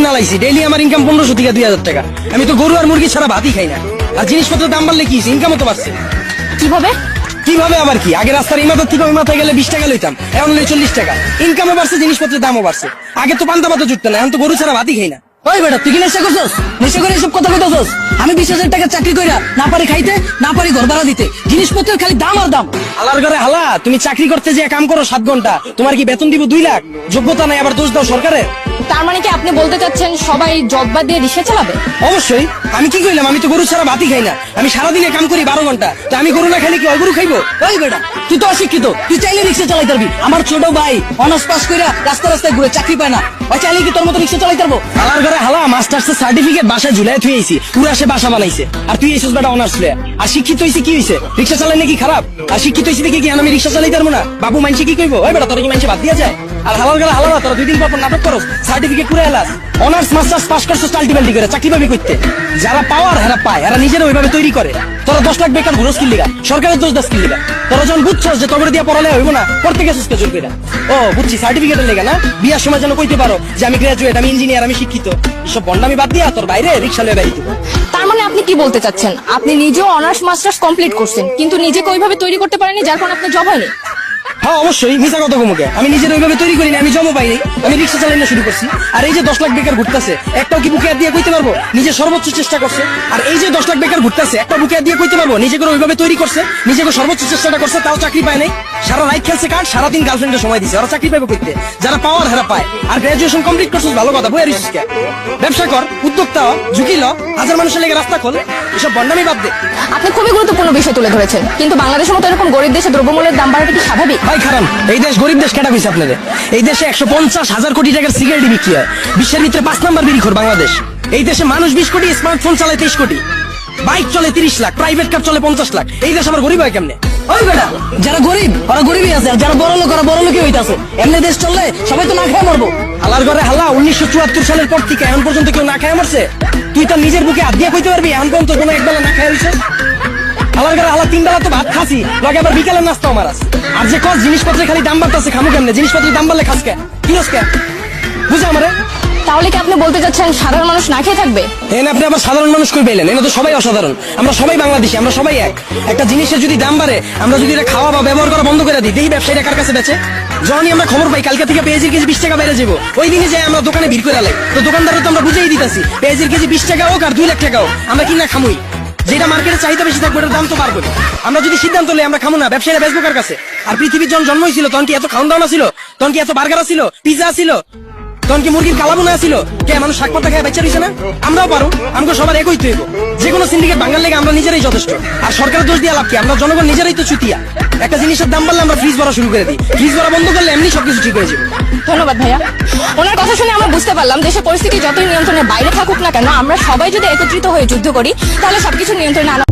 কিনা লাইছি, ডেইলি আমার ইনকাম 1500 থেকে 2000 টাকা। আমি তো গরু আর মুরগি ছাড়া ভাতই খাই না। আর জিনিসপত্রের দাম বাড়লে কি ইনকামও তো বাড়ছে। কিভাবে? কিভাবে আবার কি, আগে রাস্তার এই মাথার থেকে ওই মাথায় গেলে 20 টাকা লইতাম, এখন লই 40 টাকা। ইনকামও বাড়ছে, জিনিসপত্রের দামও বাড়ছে। আগে তো পান্তা ভাতও জুটতো না, এখন তো গরু ছাড়া ভাতই খাই না। ওই বেটা, তুই কি নেশা করছস? নেশা করে এসব কথা কইতাছস? আমি 20,000 টাকা চাকরি কইরা না পারি খাইতে, না পারি ঘর ভাড়া দিতে, জিনিসপত্রের খালি দাম আর দাম। হালার ঘরে হালা, তুমি চাকরি করতে যে কাম করো 7 ঘন্টা, তোমার কি বেতন দিব 2 লাখ? যোগ্যতা নাই, আবার দোষ দাও সরকারের। তার মানে কি আপনি বলতে চাচ্ছেন সবাই জব বাদ দিয়ে রিক্সা চালাবে? অবশ্যই। আমি কি কইলাম? আমি তো গরু ছাড়া ভাতই খাই না। আমি সারাদিনে কাম করি 12 ঘন্টা, তো আমি গরু না খাইলে কি গরু খাইবো? ওই বেটা, তুই তো অশিক্ষিত, তুই চাইলে রিক্সা চালাইতে পারবি। আমার ছোট ভাই অনার্স পাস কইরা রাস্তা রাস্তায় ঘুরে চাকরি পায় না, ওই চাইলে কি তোর মতো রিক্সা চালাইতে পারবো? হালার ঘরে হালা, মাস্টার্সের সার্টিফিকেট বাসায় ঝুলাই থুইছি, পুরা সে বাসা বানাইছে। আর তুই এসেছিস বেটা অনার্স লয়ে। আর শিক্ষিত হইছে কি হইছে? রিক্সা চালাই নাকি খারাপ? আর শিক্ষিত হইছে দেখি কি আমি রিক্সা চালাইতে পারবো না? বাবু মানছে কি কইবো? ওই বেটা, তোর কি মানছে বাদ দিয়া যায়? আর হালার ঘরে হালা, তোরা 2 দিন পর নাটক করস, সার্টিফিকেট পুরা এলাস। অনার্স মাস্টার্স পাস করছস আলটিমেটলি করে, চাকরি পাবি কইতে? যারা পাওয়ার হেরা পায়, এরা নিজেরা ওইভাবে তৈরি করে। তোরা 10 লাখ বেকার ঘুরস কি লিগা? সরকারের দোষ দাস কি লিগা? তোরা যখন বুঝছস যে তোর দিয়া পড়ালে হইব না, পড়তে গেছিস কে জোর কইরা? ও বুঝছি, সার্টিফিকেটের লেগা না? বিয়ার সময় যেন কইতে পারো যে আমি গ্রাজুয়েট, আমি ইঞ্জিনিয়ার, আমি শিক্ষিত। এসব বন্ডামি বাদ দিয়া তোর বাইরে রিক্সা লয়ে বেরিয়ে দিবো। তার মানে আপনি কি বলতে চাচ্ছেন, আপনি নিজেও অনার্স মাস্টার্স কমপ্লিট করছেন কিন্তু নিজেকে ওইভাবে তৈরি করতে পারেননি, যার কারণে আপনার জব হয়নি? হ্যাঁ অবশ্যই, মিছা কথা কমুকে। আমি নিজের ওইভাবে তৈরি করিনি, আমি জমও পাইনি, আমি রিক্সা চালানো শুরু করছি। আর এই যে 10 লাখ বেকার ঘুরতেছে, একটাও কি বুকে হাত দিয়ে কইতে পারবো নিজে সর্বোচ্চ চেষ্টা করছে? আর এই যে 10 লাখ বেকার ঘুরতেছে, একটা বুকে হাত দিয়ে কইতে পারবো নিজেকে ওইভাবে তৈরি করছে, নিজেকে সর্বোচ্চ চেষ্টাটা করছে, তাও চাকরি পায় নাই? সারা রাত খেলছে কার্ড, সারাদিন গার্লফ্রেন্ডের সময় দিছে, ওরা চাকরি পাবে কইতে? যারা পাওয়ার হেরা পায়। আর গ্রাজুয়েশন কমপ্লিট করছিস, ভালো কথা, বই আরিস কে? ব্যবসা কর, উদ্যোক্তা হ, ঝুঁকি ল, হাজার মানুষের লেগে রাস্তা খোল, এসব বন্ডামি বাদ দে। আপনি খুবই গুরুত্বপূর্ণ বিষয় তুলে ধরেছেন, কিন্তু বাংলাদেশের মতো এরকম গরিব দেশে দ্রব্যমূল্যের দাম বাড়াটা কি স্বাভাবিক? ভাই খারাপ, এই দেশ গরিব দেশ কেটা কইছে আপনাদের? এই দেশে 150,000 কোটি টাকার সিগারেট বিক্রি হয়, বিশ্বের ভিতরে 5 নাম্বার বিক্রি বাংলাদেশ। এই দেশে মানুষ 20 কোটি, স্মার্টফোন চালায় 23 কোটি, বাইক চলে 30 লাখ, প্রাইভেট কার চলে 50 লাখ। এই দেশ আমার গরিব হয় কেমনে? ওই বেটা, যারা গরিব ওরা গরিবই আছে, আর যারা বড় লোক ওরা বড় লোকই হইতাছে। এমনি দেশ চললে সবাই তো না খেয়ে মরবো। হালার ঘরে হালা, 1974 সালের পর থেকে এখন পর্যন্ত কেউ না খায় মরছে? তুই তো নিজের বুকে হাত দিয়ে কইতে পারবি এখন পর্যন্ত কোনো একবেলা না খায় হইছে? হালার ঘরে হালা, 3 বেলা তো ভাত খাসি, লগে আবার বিকালের নাস্তাও মারাস। আর যে কস জিনিসপত্রের খালি দাম বাড়তেছে, খামু কেমনে? জিনিসপত্রের দাম বাড়লে খাস কে? কিনস কে? বুঝা আমারে? তাহলে কি আপনি বলতে চাচ্ছেন সাধারণ মানুষ না খেয়ে থাকবে? আপনি আবার সাধারণ মানুষ কই পেলেন? এনে তো সবাই অসাধারণ, আমরা সবাই বাংলাদেশি, আমরা সবাই এক। একটা জিনিসের যদি দাম বাড়ে, আমরা যদি এটা খাওয়া বা ব্যবহার করা বন্ধ করে দিই, দেখি ব্যবসায়ীরা কার কাছে বেচে। যখনই আমরা খবর পাই কালকে থেকে পেঁয়াজের কেজি 20 টাকা বেড়ে যাবো, ওই দিনে যাই আমরা দোকানে ভিড় করে আলাই, তো দোকানদারও তো আমরা বুঝেই দিতেছি পেঁয়াজের কেজি 20 টাকা হোক আর 2 লাখ টাকা হোক, আমরা কিনা খামুই। যেটা মার্কেটে চাহিদা বেশি থাকবে ওটার দাম তো বাড়বে। আমরা যদি সিদ্ধান্ত লই আমরা খামু না, ব্যবসায়ীরা বেচবো কার কাছে? আর পৃথিবীর যখন জন্ম হয়েছিল তখন কি এত খাওয়ান দাওয়া ছিল? তখন কি এত বার্গার ছিল, পিজা ছিল? তখন কি মুরগির কালাবুনা ছিল? কে মানুষ শাক পাতা খায় বেচা দিছে না? আমরাও পারো, আমাকে সবার একই তৈব। যে কোনো সিন্ডিকেট ভাঙার লেগে আমরা নিজেরাই যথেষ্ট। আর সরকারের দোষ দিয়ে লাভ কি? আমরা জনগণ নিজেরাই তো চুতিয়া। একটা জিনিসের দাম বাড়লে আমরা ফ্রিজ ভরা শুরু করে দিই, ফ্রিজ ভরা বন্ধ করলে এমনি সবকিছু ঠিক হয়ে যাবে। ধন্যবাদ ভাইয়া। ওনার কথা শুনে আমরা বুঝতে পারলাম দেশের পরিস্থিতি যতই নিয়ন্ত্রণের বাইরে থাকুক না কেন, আমরা সবাই যদি একত্রিত হয়ে যুদ্ধ করি তাহলে সবকিছু নিয়ন্ত্রণে আনা